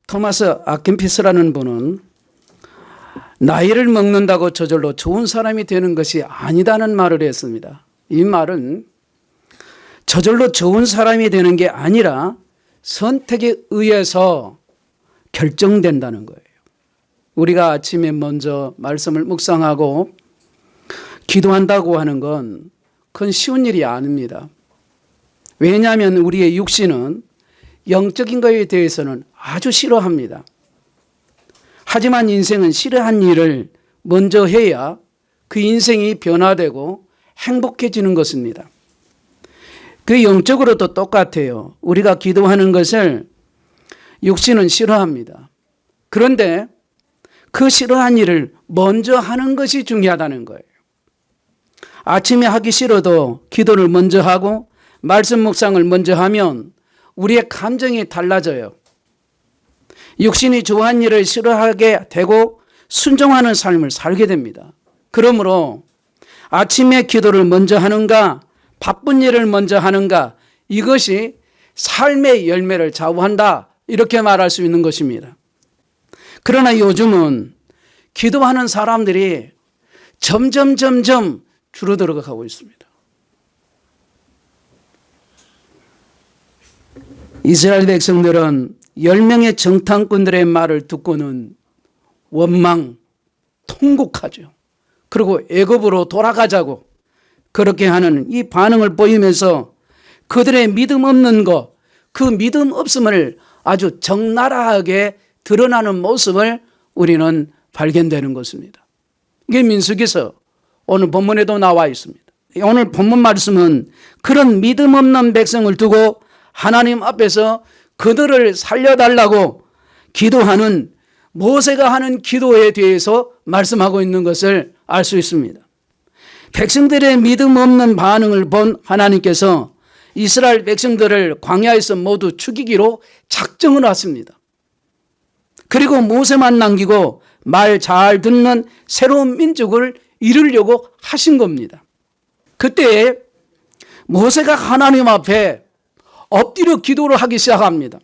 토마스 아킨피스라는 분은 나이를 먹는다고 저절로 좋은 사람이 되는 것이 아니다는 말을 했습니다. 이 말은 저절로 좋은 사람이 되는 게 아니라 선택에 의해서 결정된다는 거예요. 우리가 아침에 먼저 말씀을 묵상하고 기도한다고 하는 건 그건 쉬운 일이 아닙니다. 왜냐하면 우리의 육신은 영적인 것에 대해서는 아주 싫어합니다. 하지만 인생은 싫어한 일을 먼저 해야 그 인생이 변화되고 행복해지는 것입니다. 그 영적으로도 똑같아요. 우리가 기도하는 것을 육신은 싫어합니다. 그런데 그 싫어한 일을 먼저 하는 것이 중요하다는 거예요. 아침에 하기 싫어도 기도를 먼저 하고 말씀 묵상을 먼저 하면 우리의 감정이 달라져요. 육신이 좋아하는 일을 싫어하게 되고 순종하는 삶을 살게 됩니다. 그러므로 아침에 기도를 먼저 하는가, 바쁜 일을 먼저 하는가, 이것이 삶의 열매를 좌우한다, 이렇게 말할 수 있는 것입니다. 그러나 요즘은 기도하는 사람들이 점점 줄어들어 가고 있습니다. 이스라엘 백성들은 10명의 정탐꾼들의 말을 듣고는 원망, 통곡하죠. 그리고 애굽으로 돌아가자고 그렇게 하는 이 반응을 보이면서 그들의 믿음 없는 것, 그 믿음 없음을 아주 적나라하게 드러나는 모습을 우리는 발견되는 것입니다. 이게 민수기서 오늘 본문에도 나와 있습니다. 오늘 본문 말씀은 그런 믿음 없는 백성을 두고 하나님 앞에서 그들을 살려달라고 기도하는 모세가 하는 기도에 대해서 말씀하고 있는 것을 알 수 있습니다. 백성들의 믿음 없는 반응을 본 하나님께서 이스라엘 백성들을 광야에서 모두 죽이기로 작정을 했습니다. 그리고 모세만 남기고 말 잘 듣는 새로운 민족을 이루려고 하신 겁니다. 그때 모세가 하나님 앞에 엎드려 기도를 하기 시작합니다.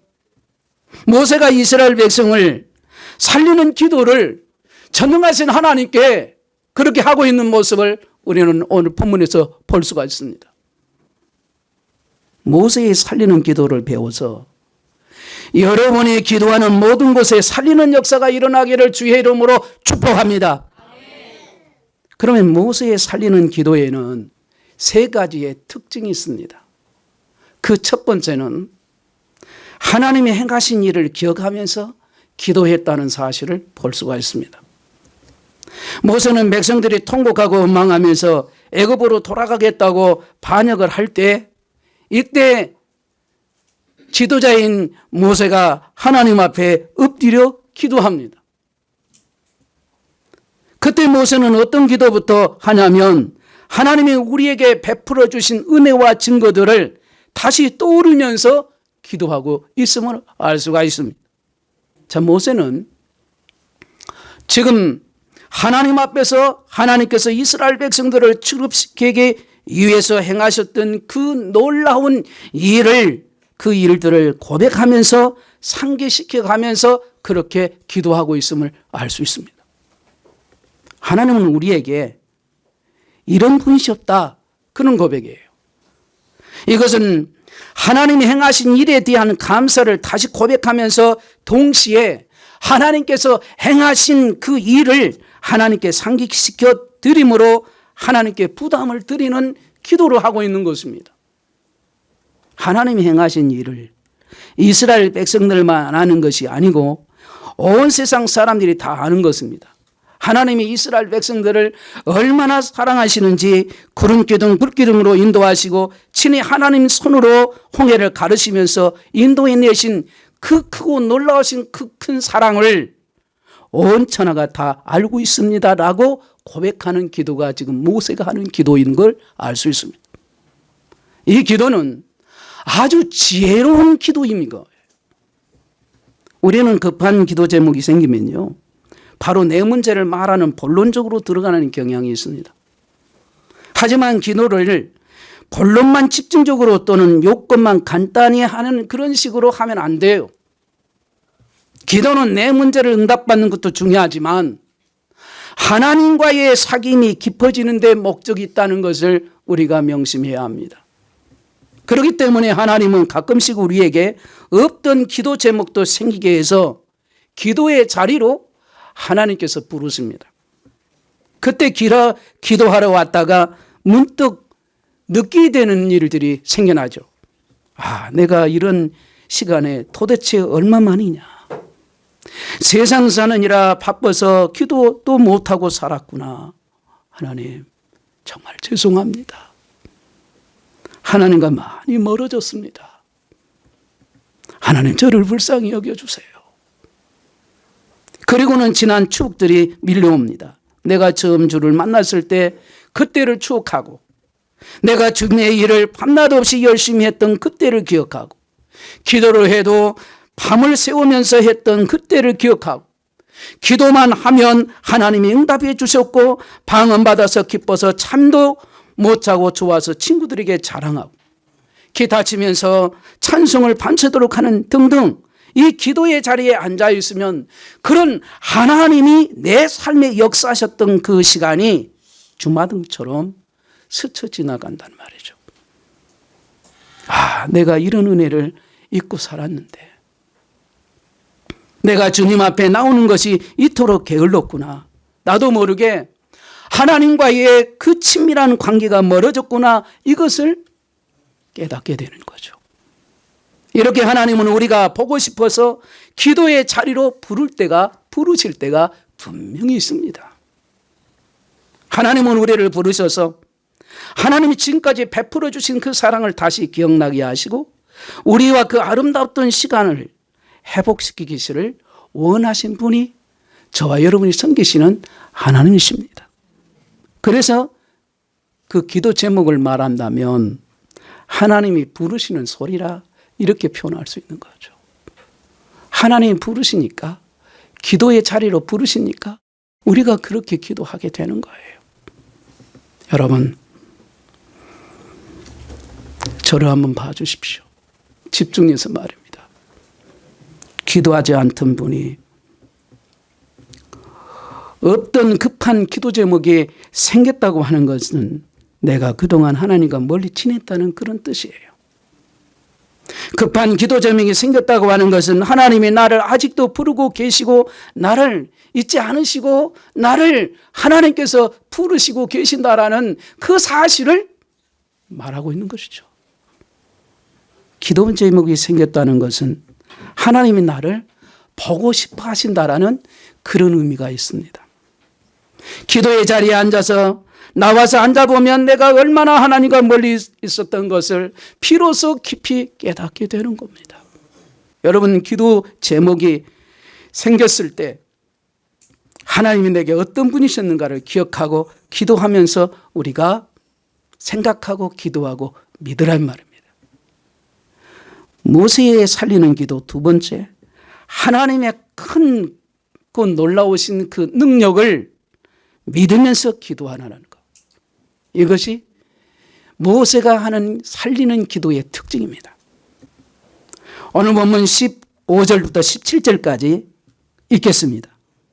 모세가 이스라엘 백성을 살리는 기도를 전능하신 하나님께 그렇게 하고 있는 모습을 우리는 오늘 본문에서 볼 수가 있습니다. 모세의 살리는 기도를 배워서 여러분이 기도하는 모든 곳에 살리는 역사가 일어나기를 주의 이름으로 축복합니다. 그러면 모세의 살리는 기도에는 3가지의 특징이 있습니다. 그 첫 번째는 하나님이 행하신 일을 기억하면서 기도했다는 사실을 볼 수가 있습니다. 모세는 백성들이 통곡하고 원망하면서 애굽으로 돌아가겠다고 반역을 할 때 이때 지도자인 모세가 하나님 앞에 엎드려 기도합니다. 그때 모세는 어떤 기도부터 하냐면 하나님이 우리에게 베풀어 주신 은혜와 증거들을 다시 떠오르면서 기도하고 있음을 알 수가 있습니다. 자, 모세는 지금 하나님 앞에서 하나님께서 이스라엘 백성들을 출애굽시키기 위해서 행하셨던 그 놀라운 일을, 그 일들을 고백하면서 상기시켜가면서 그렇게 기도하고 있음을 알 수 있습니다. 하나님은 우리에게 이런 분이셨다, 그런 고백이에요. 이것은 하나님이 행하신 일에 대한 감사를 다시 고백하면서 동시에 하나님께서 행하신 그 일을 하나님께 상기시켜 드림으로 하나님께 부담을 드리는 기도를 하고 있는 것입니다. 하나님이 행하신 일을 이스라엘 백성들만 아는 것이 아니고 온 세상 사람들이 다 아는 것입니다. 하나님이 이스라엘 백성들을 얼마나 사랑하시는지 구름기둥 불기둥으로 인도하시고 친히 하나님 손으로 홍해를 가르시면서 인도해내신 그 크고 놀라우신 그 큰 사랑을 온 천하가 다 알고 있습니다라고 고백하는 기도가 지금 모세가 하는 기도인 걸 알 수 있습니다. 이 기도는 아주 지혜로운 기도입니다. 우리는 급한 기도 제목이 생기면요, 바로 내 문제를 말하는 본론적으로 들어가는 경향이 있습니다. 하지만 기도를 본론만 집중적으로 또는 요건만 간단히 하는 그런 식으로 하면 안 돼요. 기도는 내 문제를 응답받는 것도 중요하지만 하나님과의 사귐이 깊어지는 데 목적이 있다는 것을 우리가 명심해야 합니다. 그렇기 때문에 하나님은 가끔씩 우리에게 없던 기도 제목도 생기게 해서 기도의 자리로 하나님께서 부르십니다. 그때 기도하러 왔다가 문득 느끼게 되는 일들이 생겨나죠. 내가 이런 시간에 도대체 얼마만이냐. 세상 사느니라 바빠서 기도도 못하고 살았구나. 하나님, 정말 죄송합니다. 하나님과 많이 멀어졌습니다. 하나님, 저를 불쌍히 여겨주세요. 그리고는 지난 추억들이 밀려옵니다. 내가 처음 주를 만났을 때 그때를 추억하고, 내가 주님의 일을 밤낮 없이 열심히 했던 그때를 기억하고, 기도를 해도 밤을 새우면서 했던 그때를 기억하고, 기도만 하면 하나님이 응답해 주셨고 방언받아서 기뻐서 잠도 못 자고 좋아서 친구들에게 자랑하고, 기타 치면서 찬송을 밤새도록 하는 등등, 이 기도의 자리에 앉아 있으면 그런 하나님이 내 삶에 역사하셨던 그 시간이 주마등처럼 스쳐 지나간단 말이죠. 내가 이런 은혜를 잊고 살았는데, 내가 주님 앞에 나오는 것이 이토록 게을렀구나. 나도 모르게 하나님과의 그 친밀한 관계가 멀어졌구나. 이것을 깨닫게 되는 거죠. 이렇게 하나님은 우리가 보고 싶어서 기도의 자리로 부르실 때가 분명히 있습니다. 하나님은 우리를 부르셔서 하나님이 지금까지 베풀어 주신 그 사랑을 다시 기억나게 하시고 우리와 그 아름다웠던 시간을 회복시키기를 원하신 분이 저와 여러분이 섬기시는 하나님이십니다. 그래서 그 기도 제목을 말한다면 하나님이 부르시는 소리라 이렇게 표현할 수 있는 거죠. 하나님이 부르시니까, 기도의 자리로 부르시니까 우리가 그렇게 기도하게 되는 거예요. 여러분, 저를 한번 봐주십시오. 집중해서 말입니다. 기도하지 않던 분이 어떤 급한 기도 제목이 생겼다고 하는 것은 내가 그동안 하나님과 멀리 지냈다는 그런 뜻이에요. 급한 기도 제목이 생겼다고 하는 것은 하나님이 나를 아직도 부르고 계시고 나를 잊지 않으시고 나를 하나님께서 부르시고 계신다라는 그 사실을 말하고 있는 것이죠. 기도 제목이 생겼다는 것은 하나님이 나를 보고 싶어 하신다라는 그런 의미가 있습니다. 기도의 자리에 앉아서 나와서 앉아보면 내가 얼마나 하나님과 멀리 있었던 것을 비로소 깊이 깨닫게 되는 겁니다. 여러분, 기도 제목이 생겼을 때 하나님이 내게 어떤 분이셨는가를 기억하고 기도하면서 우리가 생각하고 기도하고 믿으란 말입니다. 모세의 살리는 기도 두 번째, 하나님의 큰 그 놀라우신 그 능력을 믿으면서 기도하라는 것. 이것이 모세가 하는 살리는 기도의 특징입니다. 오늘 본문 15절부터 17절까지 읽겠습니다.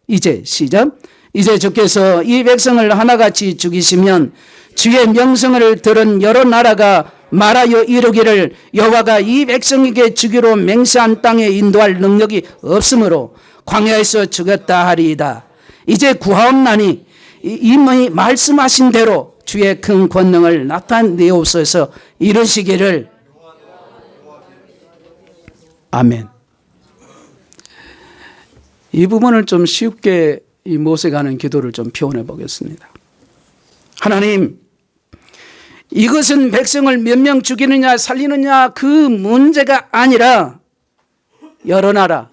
이제 시작. 이제 주께서 이 백성을 하나같이 죽이시면 주의 명성을 들은 여러 나라가 말하여 이르기를 여호와가 이 백성에게 주기로 맹세한 땅에 인도할 능력이 없으므로 광야에서 죽였다 하리이다. 이제 구하옵나니 이미 말씀하신 대로 주의 큰 권능을 나타내옵소서. 이르시기를. 아멘. 이 부분을 좀 쉽게 이 모세가 하는 기도를 좀 표현해 보겠습니다. 하나님, 이것은 백성을 몇 명 죽이느냐 살리느냐 그 문제가 아니라 여러 나라,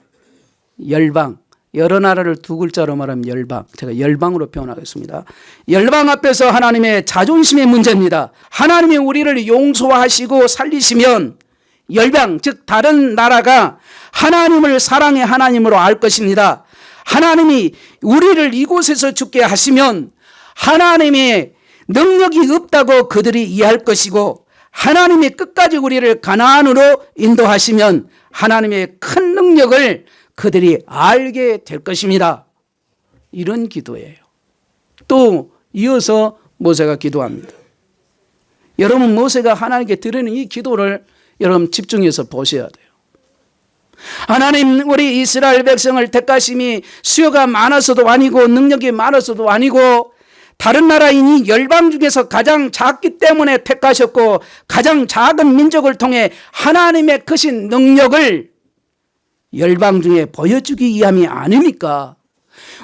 열방, 여러 나라를 두 글자로 말하면 열방, 제가 열방으로 표현하겠습니다. 열방 앞에서 하나님의 자존심의 문제입니다. 하나님이 우리를 용서하시고 살리시면 열방, 즉 다른 나라가 하나님을 사랑의 하나님으로 알 것입니다. 하나님이 우리를 이곳에서 죽게 하시면 하나님의 능력이 없다고 그들이 이해할 것이고, 하나님이 끝까지 우리를 가나안으로 인도하시면 하나님의 큰 능력을 그들이 알게 될 것입니다. 이런 기도예요. 또 이어서 모세가 기도합니다. 여러분, 모세가 하나님께 드리는 이 기도를 여러분 집중해서 보셔야 돼요. 하나님, 우리 이스라엘 백성을 택하심이 수요가 많아서도 아니고 능력이 많아서도 아니고 다른 나라인 이 열방 중에서 가장 작기 때문에 택하셨고 가장 작은 민족을 통해 하나님의 크신 능력을 열방 중에 보여주기 위함이 아닙니까?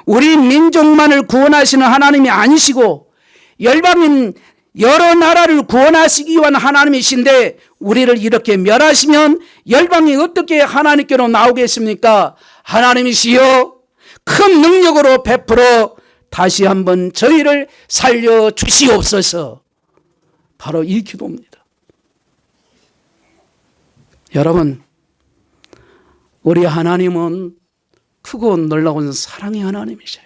우리 민족만을 구원하시는 하나님이 아니시고 열방인 여러 나라를 구원하시기 위한 하나님이신데 우리를 이렇게 멸하시면 열방이 어떻게 하나님께로 나오겠습니까? 하나님이시여 큰 능력으로 베풀어 다시 한번 저희를 살려주시옵소서. 바로 이 기도입니다. 여러분, 우리 하나님은 크고 놀라운 사랑의 하나님이세요.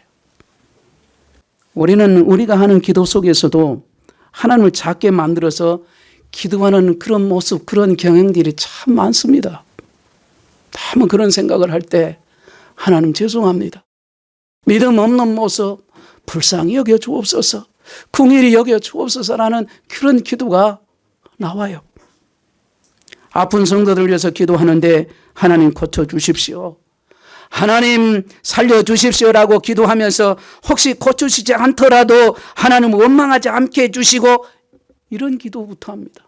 우리는 우리가 하는 기도 속에서도 하나님을 작게 만들어서 기도하는 그런 모습, 그런 경향들이 참 많습니다. 다만 그런 생각을 할 때 하나님 죄송합니다. 믿음 없는 모습 불쌍히 여겨 주옵소서, 긍휼히 여겨 주옵소서라는 그런 기도가 나와요. 아픈 성도들 위해서 기도하는데 하나님 고쳐주십시오, 하나님 살려주십시오라고 기도하면서 혹시 고쳐주시지 않더라도 하나님 원망하지 않게 해주시고 이런 기도부터 합니다.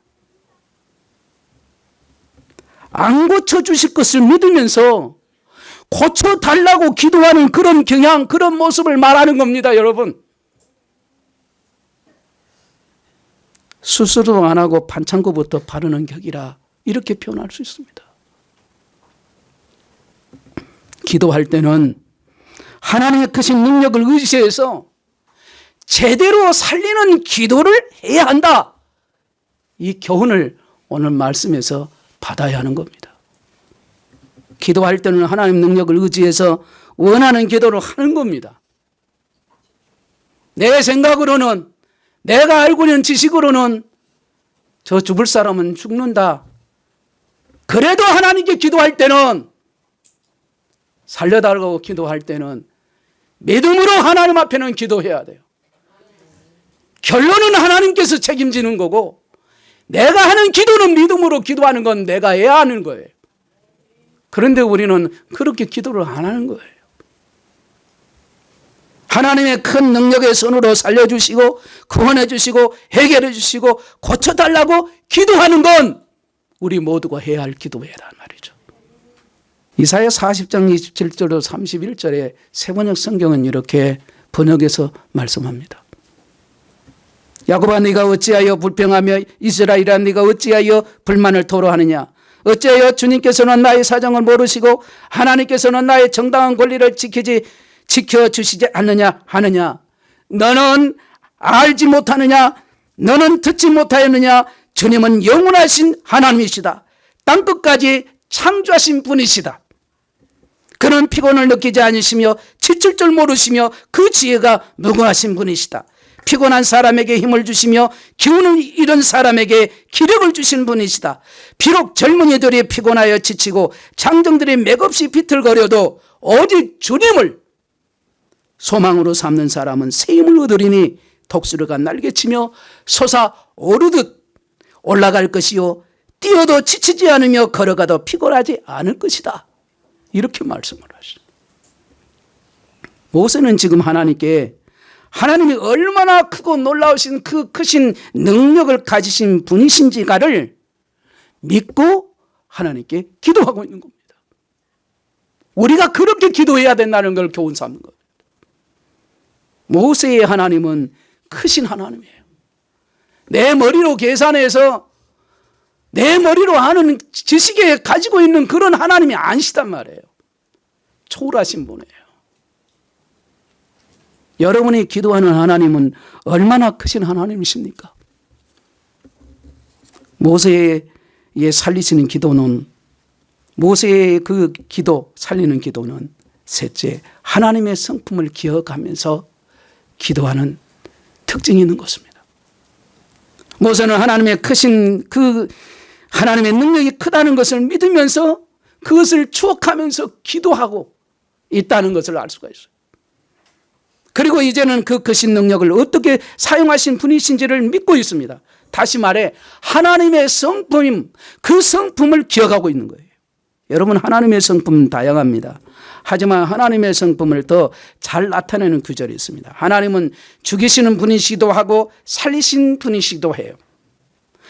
안 고쳐주실 것을 믿으면서 고쳐달라고 기도하는 그런 경향, 그런 모습을 말하는 겁니다. 여러분, 수술도 안 하고 반창고부터 바르는 격이라 이렇게 표현할 수 있습니다. 기도할 때는 하나님의 크신 능력을 의지해서 제대로 살리는 기도를 해야 한다. 이 교훈을 오늘 말씀에서 받아야 하는 겁니다. 기도할 때는 하나님 능력을 의지해서 원하는 기도를 하는 겁니다. 내 생각으로는, 내가 알고 있는 지식으로는 저 죽을 사람은 죽는다. 그래도 하나님께 기도할 때는, 살려달라고 기도할 때는 믿음으로 하나님 앞에는 기도해야 돼요. 결론은 하나님께서 책임지는 거고 내가 하는 기도는 믿음으로 기도하는 건 내가 해야 하는 거예요. 그런데 우리는 그렇게 기도를 안 하는 거예요. 하나님의 큰 능력의 손으로 살려주시고 구원해 주시고 해결해 주시고 고쳐달라고 기도하는 건 우리 모두가 해야 할 기도회란 말이죠. 이사야 40장 27절로 31절에 세번역 성경은 이렇게 번역해서 말씀합니다. 야곱아, 네가 어찌하여 불평하며 이스라엘아, 네가 어찌하여 불만을 토로하느냐? 어찌하여 주님께서는 나의 사정을 모르시고 하나님께서는 나의 정당한 권리를 지켜주시지 않느냐 하느냐? 너는 알지 못하느냐? 너는 듣지 못하였느냐? 주님은 영원하신 하나님이시다. 땅끝까지 창조하신 분이시다. 그는 피곤을 느끼지 않으시며 지칠 줄 모르시며 그 지혜가 무궁하신 분이시다. 피곤한 사람에게 힘을 주시며 기운을 잃은 사람에게 기력을 주신 분이시다. 비록 젊은이들이 피곤하여 지치고 장정들이 맥없이 비틀거려도 오직 주님을 소망으로 삼는 사람은 새 힘을 얻으리니 독수리가 날개치며 솟아오르듯 올라갈 것이요 뛰어도 지치지 않으며 걸어가도 피곤하지 않을 것이다. 이렇게 말씀을 하시죠. 모세는 지금 하나님께 하나님이 얼마나 크고 놀라우신 그 크신 능력을 가지신 분이신지가를 믿고 하나님께 기도하고 있는 겁니다. 우리가 그렇게 기도해야 된다는 걸 교훈 삼는 겁니다. 모세의 하나님은 크신 하나님이에요. 내 머리로 계산해서 내 머리로 하는 지식에 가지고 있는 그런 하나님이 아니시단 말이에요. 초월하신 분이에요. 여러분이 기도하는 하나님은 얼마나 크신 하나님이십니까? 모세의 살리시는 기도는, 모세의 그 기도, 살리는 기도는 셋째, 하나님의 성품을 기억하면서 기도하는 특징이 있는 것입니다. 모세는 하나님의 크신 그 하나님의 능력이 크다는 것을 믿으면서 그것을 추억하면서 기도하고 있다는 것을 알 수가 있어요. 그리고 이제는 그 크신 능력을 어떻게 사용하신 분이신지를 믿고 있습니다. 다시 말해 하나님의 성품임, 그 성품을 기억하고 있는 거예요. 여러분, 하나님의 성품은 다양합니다. 하지만 하나님의 성품을 더 잘 나타내는 구절이 있습니다. 하나님은 죽이시는 분이시기도 하고 살리신 분이시기도 해요.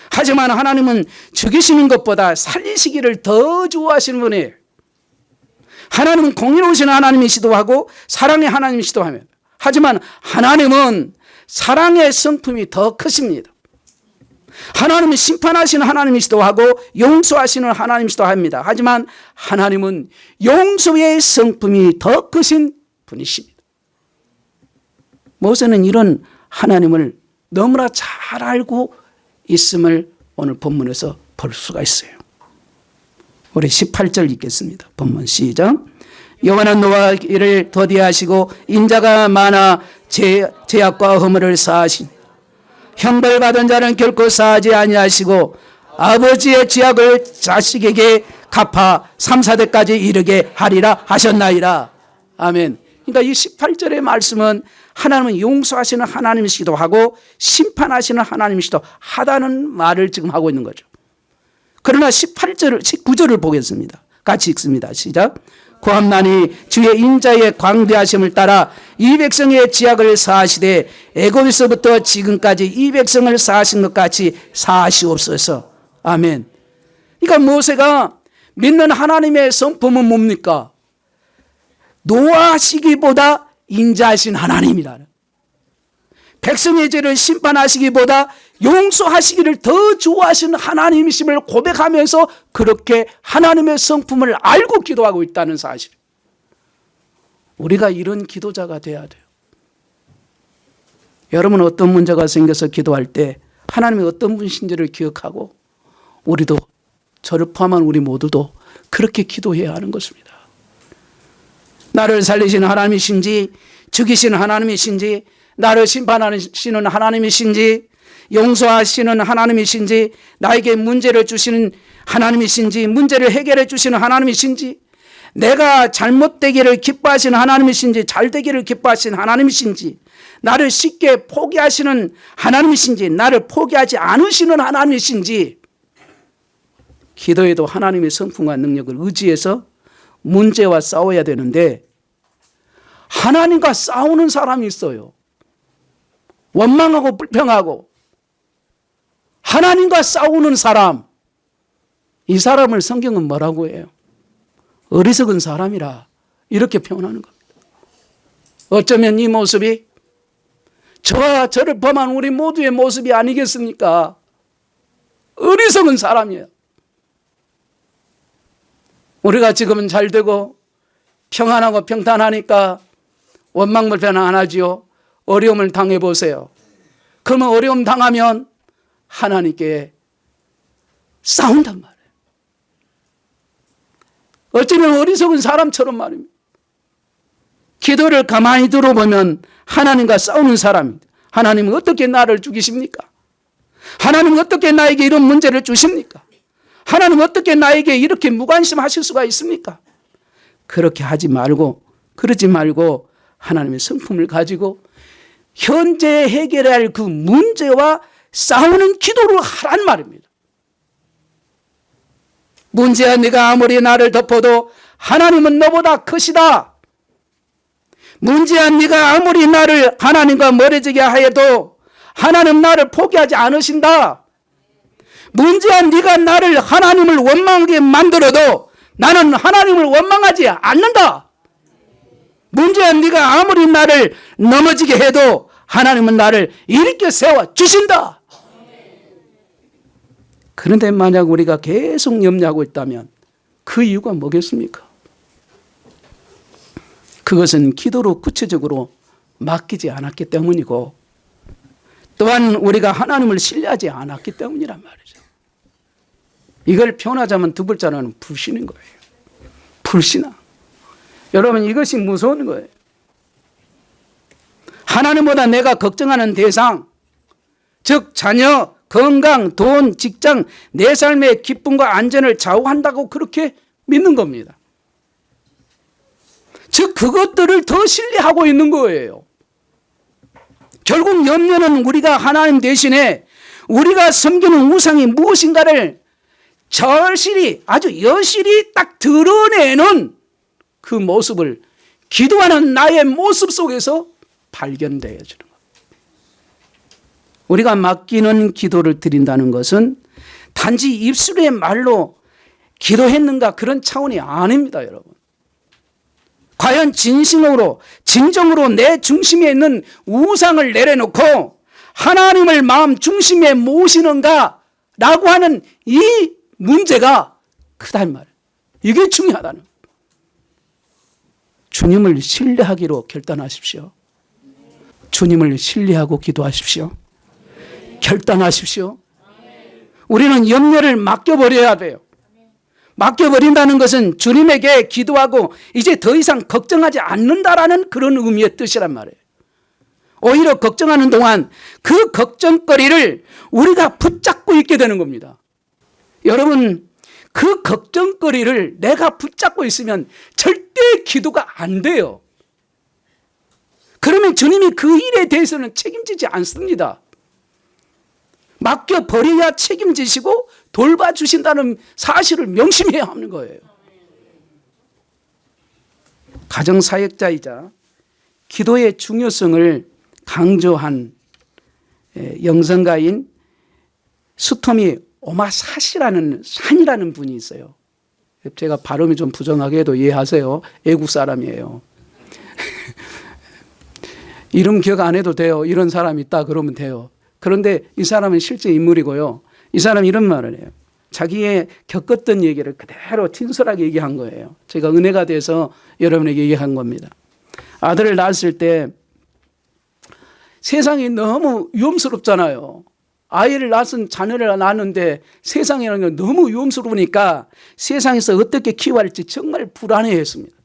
하지만 하나님은 죽이시는 것보다 살리시기를 더 좋아하시는 분이에요. 하나님은 공의로우신 하나님이시기도 하고 사랑의 하나님이시기도 하며, 하지만 하나님은 사랑의 성품이 더 크십니다. 하나님은 심판하시는 하나님이시기도 하고 용서하시는 하나님이시기도 합니다. 하지만 하나님은 용서의 성품이 더 크신 분이십니다. 모세는 이런 하나님을 너무나 잘 알고 있음을 오늘 본문에서 볼 수가 있어요. 우리 18절 읽겠습니다. 본문 시작. 여호와는 너와 이를 더디하시고 인자가 많아 죄악과 허물을 사하신 형벌받은 자는 결코 사하지 아니하시고 아버지의 죄악을 자식에게 갚아 3, 4대까지 이르게 하리라 하셨나이다. 아멘. 그러니까 이 18절의 말씀은 하나님은 용서하시는 하나님이시기도 하고 심판하시는 하나님이시기도 하다는 말을 지금 하고 있는 거죠. 그러나 19절을 보겠습니다. 같이 읽습니다. 시작. 고함나니 주의 인자의 광대하심을 따라 이 백성의 지약을 사하시되 애굽에서부터 지금까지 이 백성을 사하신 것 같이 사하시옵소서. 아멘. 그러니까 모세가 믿는 하나님의 성품은 뭡니까? 노하시기보다 인자하신 하나님이라. 백성의 죄를 심판하시기보다 용서하시기를 더 좋아하시는 하나님이심을 고백하면서 그렇게 하나님의 성품을 알고 기도하고 있다는 사실. 우리가 이런 기도자가 돼야 돼요. 여러분, 어떤 문제가 생겨서 기도할 때 하나님이 어떤 분이신지를 기억하고 우리도, 저를 포함한 우리 모두도 그렇게 기도해야 하는 것입니다. 나를 살리시는 하나님이신지, 죽이시는 하나님이신지, 나를 심판하시는 하나님이신지, 용서하시는 하나님이신지, 나에게 문제를 주시는 하나님이신지, 문제를 해결해 주시는 하나님이신지, 내가 잘못되기를 기뻐하시는 하나님이신지, 잘되기를 기뻐하시는 하나님이신지, 나를 쉽게 포기하시는 하나님이신지, 나를 포기하지 않으시는 하나님이신지, 기도에도 하나님의 성품과 능력을 의지해서 문제와 싸워야 되는데 하나님과 싸우는 사람이 있어요. 원망하고 불평하고 하나님과 싸우는 사람, 이 사람을 성경은 뭐라고 해요? 어리석은 사람이라 이렇게 표현하는 겁니다. 어쩌면 이 모습이 저와 저를 범한 우리 모두의 모습이 아니겠습니까? 어리석은 사람이에요. 우리가 지금은 잘 되고 평안하고 평탄하니까 원망불평 안 하지요. 어려움을 당해보세요. 그러면 어려움 당하면 하나님께 싸운단 말이에요. 어쩌면 어리석은 사람처럼 말입니다. 기도를 가만히 들어보면 하나님과 싸우는 사람입니다. 하나님은 어떻게 나를 죽이십니까? 하나님은 어떻게 나에게 이런 문제를 주십니까? 하나님은 어떻게 나에게 이렇게 무관심하실 수가 있습니까? 그렇게 하지 말고, 그러지 말고 하나님의 성품을 가지고 현재 해결해야 할 그 문제와 싸우는 기도를 하란 말입니다. 문제야 네가 아무리 나를 덮어도 하나님은 너보다 크시다. 문제야 네가 아무리 나를 하나님과 멀어지게 하여도 하나님 나를 포기하지 않으신다. 문제야 네가 나를 하나님을 원망하게 만들어도 나는 하나님을 원망하지 않는다. 문제야 네가 아무리 나를 넘어지게 해도 하나님은 나를 일으켜 세워 주신다. 그런데 만약 우리가 계속 염려하고 있다면 그 이유가 뭐겠습니까? 그것은 기도로 구체적으로 맡기지 않았기 때문이고 또한 우리가 하나님을 신뢰하지 않았기 때문이란 말이죠. 이걸 표현하자면 두 글자로는 불신인 거예요. 불신앙. 여러분, 이것이 무서운 거예요. 하나님보다 내가 걱정하는 대상, 즉 자녀, 건강, 돈, 직장, 내 삶의 기쁨과 안전을 좌우한다고 그렇게 믿는 겁니다. 즉 그것들을 더 신뢰하고 있는 거예요. 결국 염려는 우리가 하나님 대신에 우리가 섬기는 우상이 무엇인가를 절실히 아주 여실히 딱 드러내는 그 모습을 기도하는 나의 모습 속에서 발견되어지는 것. 우리가 맡기는 기도를 드린다는 것은 단지 입술의 말로 기도했는가 그런 차원이 아닙니다, 여러분. 과연 진정으로 내 중심에 있는 우상을 내려놓고 하나님을 마음 중심에 모시는가 라고 하는 이 문제가 크다는 말이에요. 이게 중요하다는 거예요. 주님을 신뢰하기로 결단하십시오. 주님을 신뢰하고 기도하십시오. 결단하십시오. 우리는 염려를 맡겨버려야 돼요. 맡겨버린다는 것은 주님에게 기도하고 이제 더 이상 걱정하지 않는다라는 그런 의미의 뜻이란 말이에요. 오히려 걱정하는 동안 그 걱정거리를 우리가 붙잡고 있게 되는 겁니다. 여러분, 그 걱정거리를 내가 붙잡고 있으면 절대 기도가 안 돼요. 그러면 주님이 그 일에 대해서는 책임지지 않습니다. 맡겨버려야 책임지시고 돌봐주신다는 사실을 명심해야 하는 거예요. 가정사역자이자 기도의 중요성을 강조한 영성가인 스토미 오마사시라는 산이라는 분이 있어요. 제가 발음이 좀 부정하게 해도 이해하세요. 애국 사람이에요. 이름 기억 안 해도 돼요. 이런 사람이 있다 그러면 돼요. 그런데 이 사람은 실제 인물이고요. 이 사람이 이런 말을 해요. 자기의 겪었던 얘기를 그대로 진솔하게 얘기한 거예요. 제가 은혜가 돼서 여러분에게 얘기한 겁니다. 아들을 낳았을 때 세상이 너무 위험스럽잖아요. 아이를 낳은 자녀를 낳았는데 세상이라는 게 너무 위험스러우니까 세상에서 어떻게 키워야 할지 정말 불안해했습니다.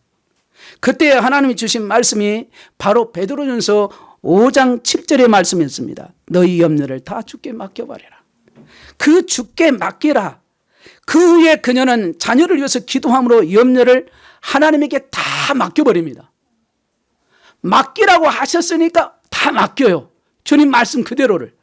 그때 하나님이 주신 말씀이 바로 베드로전서 5장 7절의 말씀이었습니다. 너희 염려를 다 주께 맡겨버려라. 그 주께 맡기라. 그 후에 그녀는 자녀를 위해서 기도함으로 염려를 하나님에게 다 맡겨버립니다. 맡기라고 하셨으니까 다 맡겨요. 주님 말씀 그대로를.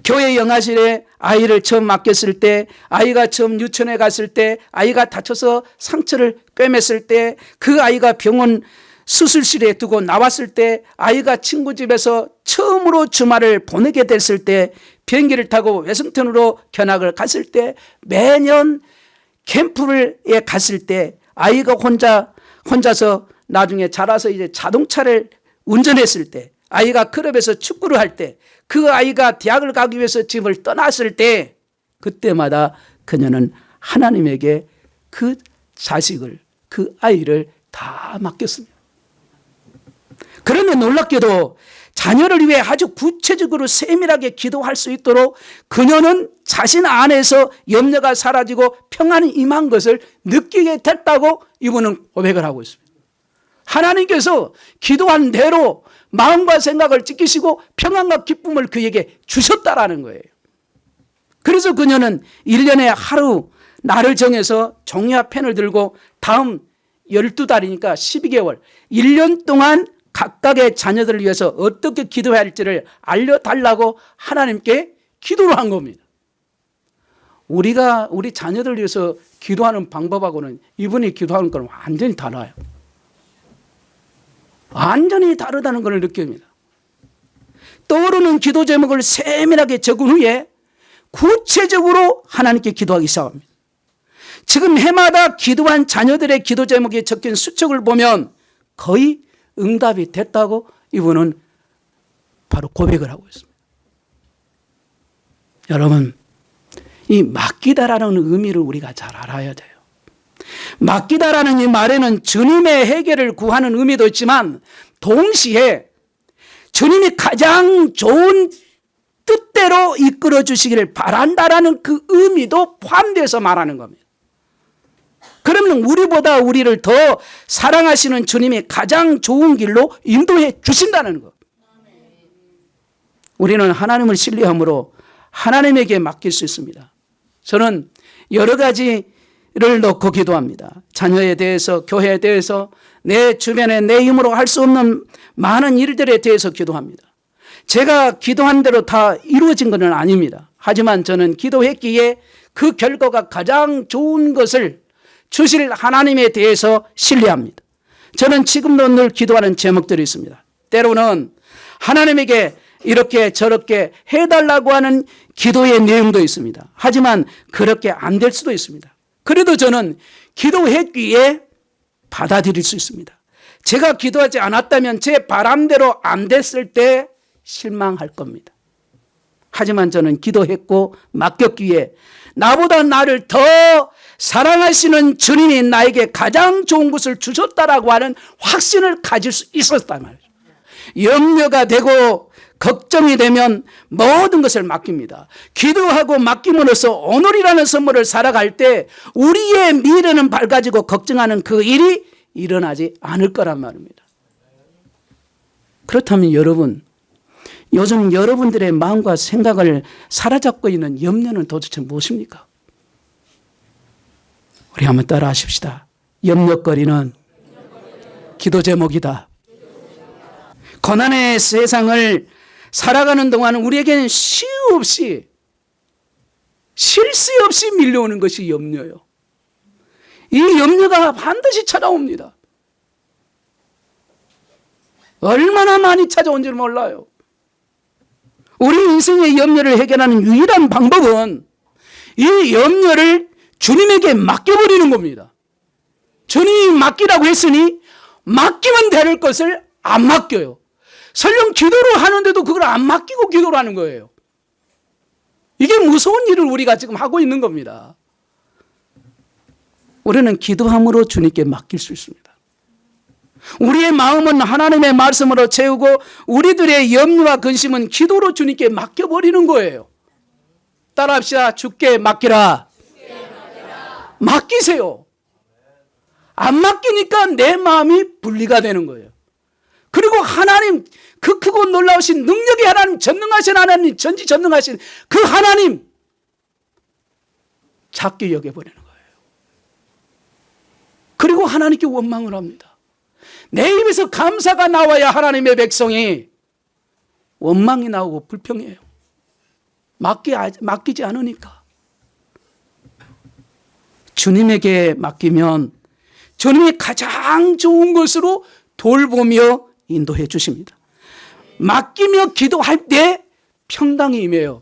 교회 영화실에 아이를 처음 맡겼을 때, 아이가 처음 유치원에 갔을 때, 아이가 다쳐서 상처를 꿰맸을 때, 그 아이가 병원 수술실에 두고 나왔을 때, 아이가 친구 집에서 처음으로 주말을 보내게 됐을 때, 비행기를 타고 외승턴으로 견학을 갔을 때, 매년 캠프에 갔을 때, 아이가 혼자서 나중에 자라서 이제 자동차를 운전했을 때, 아이가 클럽에서 축구를 할 때, 그 아이가 대학을 가기 위해서 집을 떠났을 때, 그때마다 그녀는 하나님에게 그 자식을, 그 아이를 다 맡겼습니다. 그런데 놀랍게도 자녀를 위해 아주 구체적으로 세밀하게 기도할 수 있도록 그녀는 자신 안에서 염려가 사라지고 평안이 임한 것을 느끼게 됐다고 이분은 고백을 하고 있습니다. 하나님께서 기도한 대로 마음과 생각을 지키시고 평안과 기쁨을 그에게 주셨다라는 거예요. 그래서 그녀는 1년에 하루 날을 정해서 종이와 펜을 들고 다음 12달이니까 12개월 1년 동안 각각의 자녀들을 위해서 어떻게 기도해야 할지를 알려달라고 하나님께 기도를 한 겁니다. 우리가 우리 자녀들을 위해서 기도하는 방법하고는 이분이 기도하는 건 완전히 달라요. 완전히 다르다는 걸 느낍니다. 떠오르는 기도 제목을 세밀하게 적은 후에 구체적으로 하나님께 기도하기 시작합니다. 지금 해마다 기도한 자녀들의 기도 제목에 적힌 수첩을 보면 거의 응답이 됐다고 이분은 바로 고백을 하고 있습니다. 여러분, 이 맡기다라는 의미를 우리가 잘 알아야 돼요. 맡기다라는 이 말에는 주님의 해결을 구하는 의미도 있지만 동시에 주님이 가장 좋은 뜻대로 이끌어 주시기를 바란다라는 그 의미도 포함돼서 말하는 겁니다. 그러면 우리보다 우리를 더 사랑하시는 주님이 가장 좋은 길로 인도해 주신다는 것. 우리는 하나님을 신뢰함으로 하나님에게 맡길 수 있습니다. 저는 여러 가지 놓고 기도합니다. 자녀에 대해서, 교회에 대해서, 내 주변에 내 힘으로 할 수 없는 많은 일들에 대해서 기도합니다. 제가 기도한 대로 다 이루어진 것은 아닙니다. 하지만 저는 기도했기에 그 결과가 가장 좋은 것을 주실 하나님에 대해서 신뢰합니다. 저는 지금도 늘 기도하는 제목들이 있습니다. 때로는 하나님에게 이렇게 저렇게 해달라고 하는 기도의 내용도 있습니다. 하지만 그렇게 안 될 수도 있습니다. 그래도 저는 기도했기에 받아들일 수 있습니다. 제가 기도하지 않았다면 제 바람대로 안 됐을 때 실망할 겁니다. 하지만 저는 기도했고 맡겼기에 나보다 나를 더 사랑하시는 주님이 나에게 가장 좋은 것을 주셨다라고 하는 확신을 가질 수 있었단 말이죠. 염려가 되고 걱정이 되면 모든 것을 맡깁니다. 기도하고 맡김으로써 오늘이라는 선물을 살아갈 때 우리의 미래는 밝아지고 걱정하는 그 일이 일어나지 않을 거란 말입니다. 그렇다면 여러분, 요즘 여러분들의 마음과 생각을 사로잡고 있는 염려는 도대체 무엇입니까? 우리 한번 따라 하십시다. 염려거리는 기도 제목이다. 고난의 세상을 살아가는 동안 우리에게는 쉴 새 없이 밀려오는 것이 염려요. 이 염려가 반드시 찾아옵니다. 얼마나 많이 찾아온지 몰라요. 우리 인생의 염려를 해결하는 유일한 방법은 이 염려를 주님에게 맡겨버리는 겁니다. 주님이 맡기라고 했으니 맡기면 될 것을 안 맡겨요. 설령 기도를 하는데도 그걸 안 맡기고 기도를 하는 거예요. 이게 무서운 일을 우리가 지금 하고 있는 겁니다. 우리는 기도함으로 주님께 맡길 수 있습니다. 우리의 마음은 하나님의 말씀으로 채우고 우리들의 염려와 근심은 기도로 주님께 맡겨버리는 거예요. 따라합시다. 주께 맡기라. 맡기세요. 안 맡기니까 내 마음이 분리가 되는 거예요. 그리고 하나님, 그 크고 놀라우신 능력의 하나님, 전능하신 하나님, 전지전능하신 그 하나님 작게 여겨버리는 거예요. 그리고 하나님께 원망을 합니다. 내 입에서 감사가 나와야 하나님의 백성이 원망이 나오고 불평해요. 맡기지 않으니까. 주님에게 맡기면 주님이 가장 좋은 것으로 돌보며 인도해 주십니다. 맡기며 기도할 때 평강이 임해요.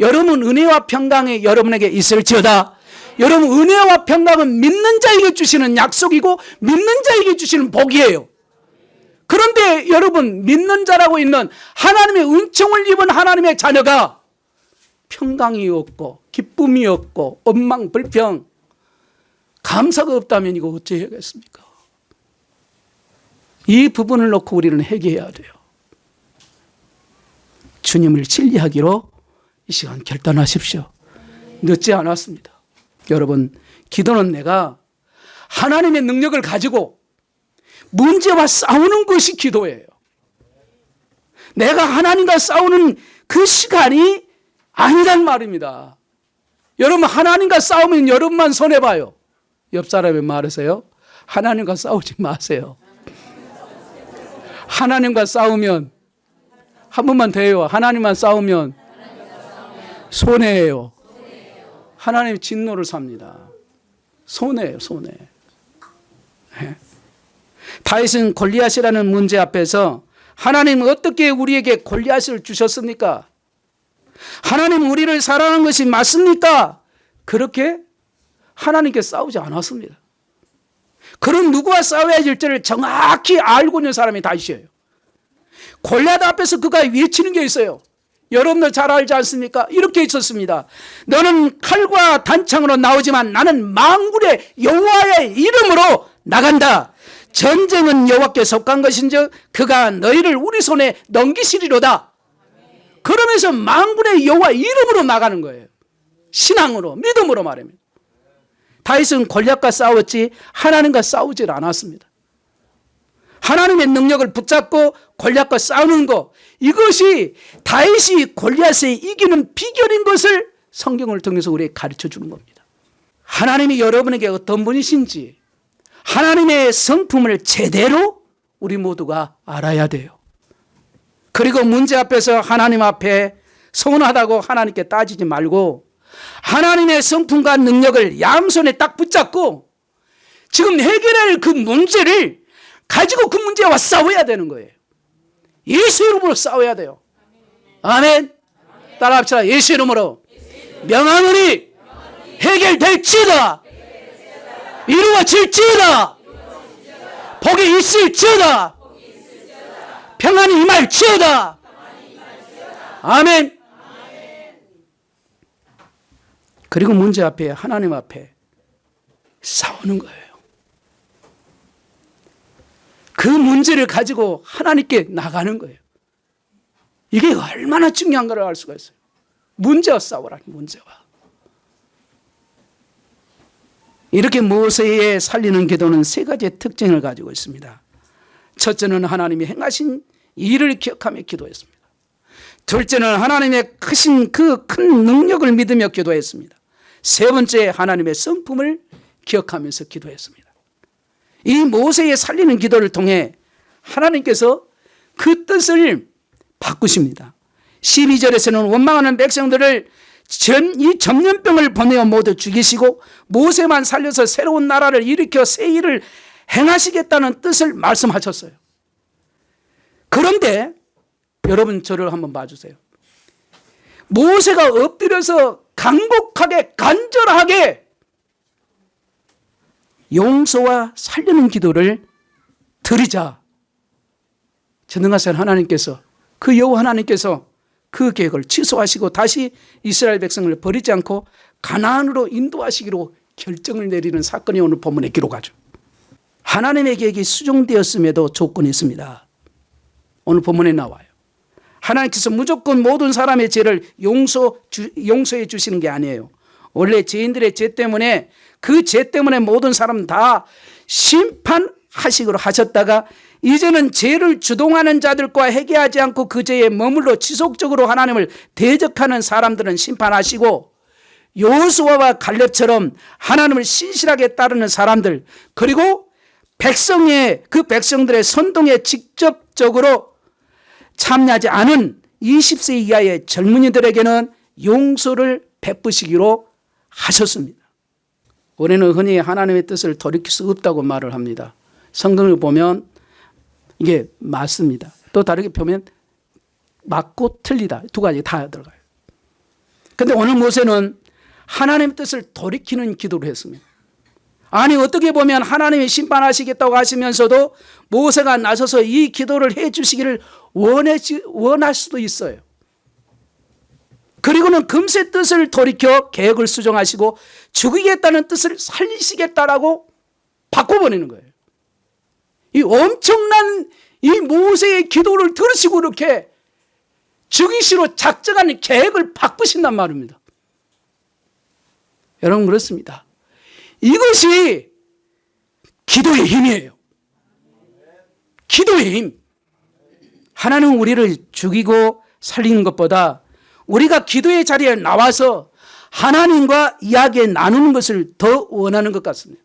여러분 은혜와 평강이 여러분에게 있을지어다. 여러분 은혜와 평강은 믿는 자에게 주시는 약속이고 믿는 자에게 주시는 복이에요. 그런데 여러분 믿는 자라고 있는 하나님의 은총을 입은 하나님의 자녀가 평강이 없고 기쁨이 없고 원망 불평 감사가 없다면 이거 어찌해야겠습니까? 이 부분을 놓고 우리는 회개해야 돼요. 주님을 신뢰하기로 이 시간 결단하십시오. 늦지 않았습니다. 여러분, 기도는 내가 하나님의 능력을 가지고 문제와 싸우는 것이 기도예요. 내가 하나님과 싸우는 그 시간이 아니란 말입니다. 여러분, 하나님과 싸우면 여러분만 손해봐요. 옆 사람에 말하세요. 하나님과 싸우지 마세요. 하나님과 싸우면 한 번만 돼요. 하나님만 싸우면 손해예요. 하나님 진노를 삽니다. 손해예요, 손해. 네. 다윗은 골리앗이라는 문제 앞에서 하나님은 어떻게 우리에게 골리앗을 주셨습니까? 하나님 우리를 사랑하는 것이 맞습니까? 그렇게 하나님께 싸우지 않았습니다. 그런 누구와 싸워야 될지를 정확히 알고 있는 사람이 다윗이에요. 골리앗 앞에서 그가 외치는 게 있어요. 여러분들 잘 알지 않습니까? 이렇게 있었습니다. 너는 칼과 단창으로 나오지만 나는 만군의 여호와의 이름으로 나간다. 전쟁은 여호와께 속한 것인즉 그가 너희를 우리 손에 넘기시리로다. 그러면서 만군의 여호와 이름으로 나가는 거예요. 신앙으로, 믿음으로 말합니다. 다윗은 골리앗과 싸웠지 하나님과 싸우질 않았습니다. 하나님의 능력을 붙잡고 골리앗과 싸우는 것, 이것이 다윗이 골리앗에 이기는 비결인 것을 성경을 통해서 우리에게 가르쳐 주는 겁니다. 하나님이 여러분에게 어떤 분이신지 하나님의 성품을 제대로 우리 모두가 알아야 돼요. 그리고 문제 앞에서 하나님 앞에 서운하다고 하나님께 따지지 말고 하나님의 성품과 능력을 양손에 딱 붙잡고 지금 해결할 그 문제를 가지고 그 문제와 싸워야 되는 거예요. 예수 이름으로 싸워야 돼요. 아멘. 따라합시다. 예수 이름으로 명하노니 해결될지어다. 이루어질지어다. 복이 있을지어다. 평안이 임할지어다. 아멘. 그리고 문제 앞에 하나님 앞에 싸우는 거예요. 그 문제를 가지고 하나님께 나가는 거예요. 이게 얼마나 중요한 걸 알 수가 있어요. 문제와 싸우라는 문제와. 이렇게 모세의 살리는 기도는 세 가지의 특징을 가지고 있습니다. 첫째는 하나님이 행하신 일을 기억하며 기도했습니다. 둘째는 하나님의 크신 그 큰 능력을 믿으며 기도했습니다. 세 번째 하나님의 성품을 기억하면서 기도했습니다. 이 모세의 살리는 기도를 통해 하나님께서 그 뜻을 바꾸십니다. 12절에서는 원망하는 백성들을 이 전염병을 보내어 모두 죽이시고 모세만 살려서 새로운 나라를 일으켜 새 일을 행하시겠다는 뜻을 말씀하셨어요. 그런데 여러분 저를 한번 봐주세요. 모세가 엎드려서 간곡하게 간절하게 용서와 살리는 기도를 드리자 전능하신 하나님께서 그 여호와 하나님께서 그 계획을 취소하시고 다시 이스라엘 백성을 버리지 않고 가나안으로 인도하시기로 결정을 내리는 사건이 오늘 본문에 기록하죠. 하나님의 계획이 수정되었음에도 조건이 있습니다. 오늘 본문에 나와요. 하나님께서 무조건 모든 사람의 죄를 용서해 주시는 게 아니에요. 원래 죄인들의 죄 때문에 그 죄 때문에 모든 사람 다 심판하시기로 하셨다가 이제는 죄를 주동하는 자들과 회개하지 않고 그 죄에 머물러 지속적으로 하나님을 대적하는 사람들은 심판하시고 여호수아와 갈렙처럼 하나님을 신실하게 따르는 사람들 그리고 그 백성들의 선동에 직접적으로 참여하지 않은 20세 이하의 젊은이들에게는 용서를 베푸시기로 하셨습니다. 우리는 흔히 하나님의 뜻을 돌이킬 수 없다고 말을 합니다. 성경을 보면 이게 맞습니다. 또 다르게 보면 맞고 틀리다. 두 가지 다 들어가요. 그런데 오늘 모세는 하나님의 뜻을 돌이키는 기도를 했습니다. 아니 어떻게 보면 하나님이 심판하시겠다고 하시면서도 모세가 나서서 이 기도를 해 주시기를 원할 수도 있어요. 그리고는 금세 뜻을 돌이켜 계획을 수정하시고 죽이겠다는 뜻을 살리시겠다라고 바꿔버리는 거예요. 이 엄청난 이 모세의 기도를 들으시고 이렇게 죽이시로 작정하는 계획을 바꾸신단 말입니다. 여러분 그렇습니다. 이것이 기도의 힘이에요. 기도의 힘. 하나님은 우리를 죽이고 살리는 것보다 우리가 기도의 자리에 나와서 하나님과 이야기 나누는 것을 더 원하는 것 같습니다.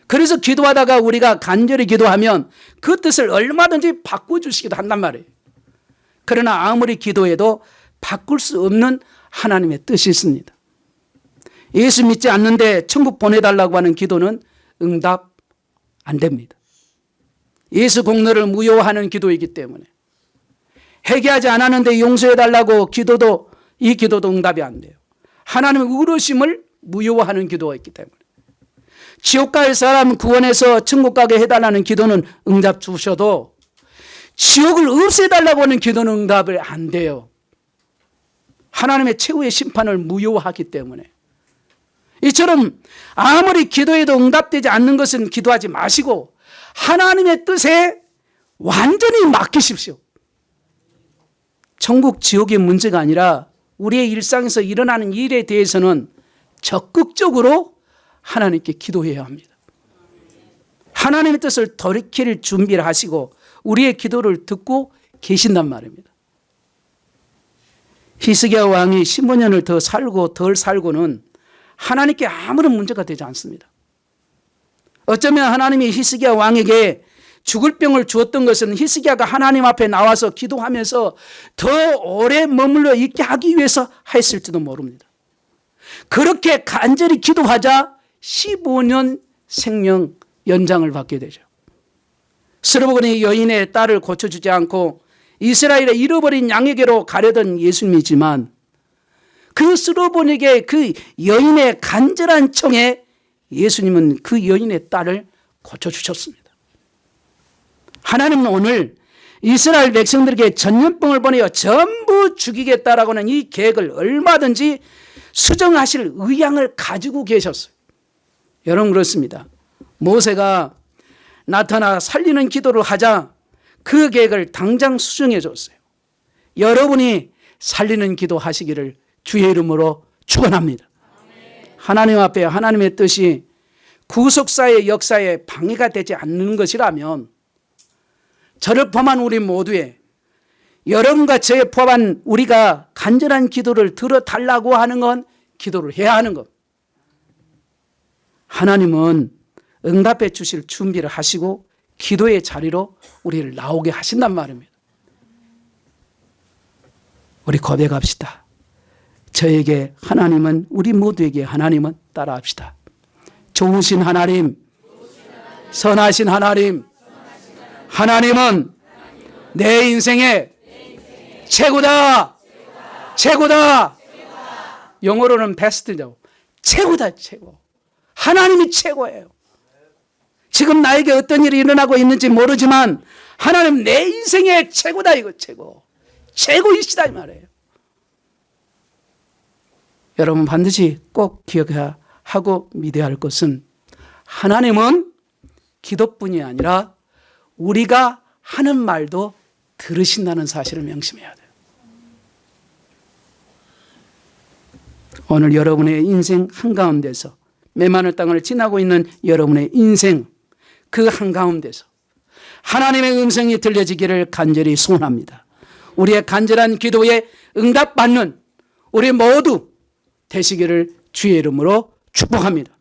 그래서 기도하다가 우리가 간절히 기도하면 그 뜻을 얼마든지 바꿔주시기도 한단 말이에요. 그러나 아무리 기도해도 바꿀 수 없는 하나님의 뜻이 있습니다. 예수 믿지 않는데 천국 보내달라고 하는 기도는 응답 안 됩니다. 예수 공로를 무효화하는 기도이기 때문에 회개하지 않았는데 용서해달라고 이 기도도 응답이 안 돼요. 하나님의 의로심을 무효화하는 기도가 있기 때문에 지옥 갈 사람 구원해서 천국 가게 해달라는 기도는 응답 주셔도 지옥을 없애달라고 하는 기도는 응답이 안 돼요. 하나님의 최후의 심판을 무효화하기 때문에 이처럼 아무리 기도해도 응답되지 않는 것은 기도하지 마시고 하나님의 뜻에 완전히 맡기십시오. 천국 지옥의 문제가 아니라 우리의 일상에서 일어나는 일에 대해서는 적극적으로 하나님께 기도해야 합니다. 하나님의 뜻을 돌이킬 준비를 하시고 우리의 기도를 듣고 계신단 말입니다. 히스기야 왕이 15년을 더 살고 덜 살고는 하나님께 아무런 문제가 되지 않습니다. 어쩌면 하나님이 히스기야 왕에게 죽을 병을 주었던 것은 히스기야가 하나님 앞에 나와서 기도하면서 더 오래 머물러 있게 하기 위해서 했을지도 모릅니다. 그렇게 간절히 기도하자 15년 생명 연장을 받게 되죠. 스로보니 여인의 딸을 고쳐주지 않고 이스라엘의 잃어버린 양에게로 가려던 예수님이지만 그 스로보니에게 그 여인의 간절한 청에 예수님은 그 여인의 딸을 고쳐주셨습니다. 하나님은 오늘 이스라엘 백성들에게 전염병을 보내어 전부 죽이겠다라고 하는 이 계획을 얼마든지 수정하실 의향을 가지고 계셨어요. 여러분 그렇습니다. 모세가 나타나 살리는 기도를 하자 그 계획을 당장 수정해 줬어요. 여러분이 살리는 기도 하시기를 주의 이름으로 축원합니다. 하나님 앞에 하나님의 뜻이 구속사의 역사에 방해가 되지 않는 것이라면 저를 포함한 우리 모두의 여러분과 저에 포함한 우리가 간절한 기도를 들어달라고 하는 건 기도를 해야 하는 것. 하나님은 응답해 주실 준비를 하시고 기도의 자리로 우리를 나오게 하신단 말입니다. 우리 고백합시다. 저에게 하나님은, 우리 모두에게 하나님은 따라합시다. 좋으신 하나님, 선하신 하나님, 하나님은 내 인생의 최고다. 최고다. 영어로는 베스트죠. 최고다, 최고. 하나님이 최고예요. 지금 나에게 어떤 일이 일어나고 있는지 모르지만 하나님 내 인생의 최고다, 이거 최고. 최고이시다 이 말이에요. 여러분 반드시 꼭 기억해야 하고 믿어야 할 것은 하나님은 기도뿐이 아니라 우리가 하는 말도 들으신다는 사실을 명심해야 돼요. 오늘 여러분의 인생 한가운데서 메마른 땅을 지나고 있는 여러분의 인생 그 한가운데서 하나님의 음성이 들려지기를 간절히 소원합니다. 우리의 간절한 기도에 응답받는 우리 모두 되시기를 주의 이름으로 축복합니다.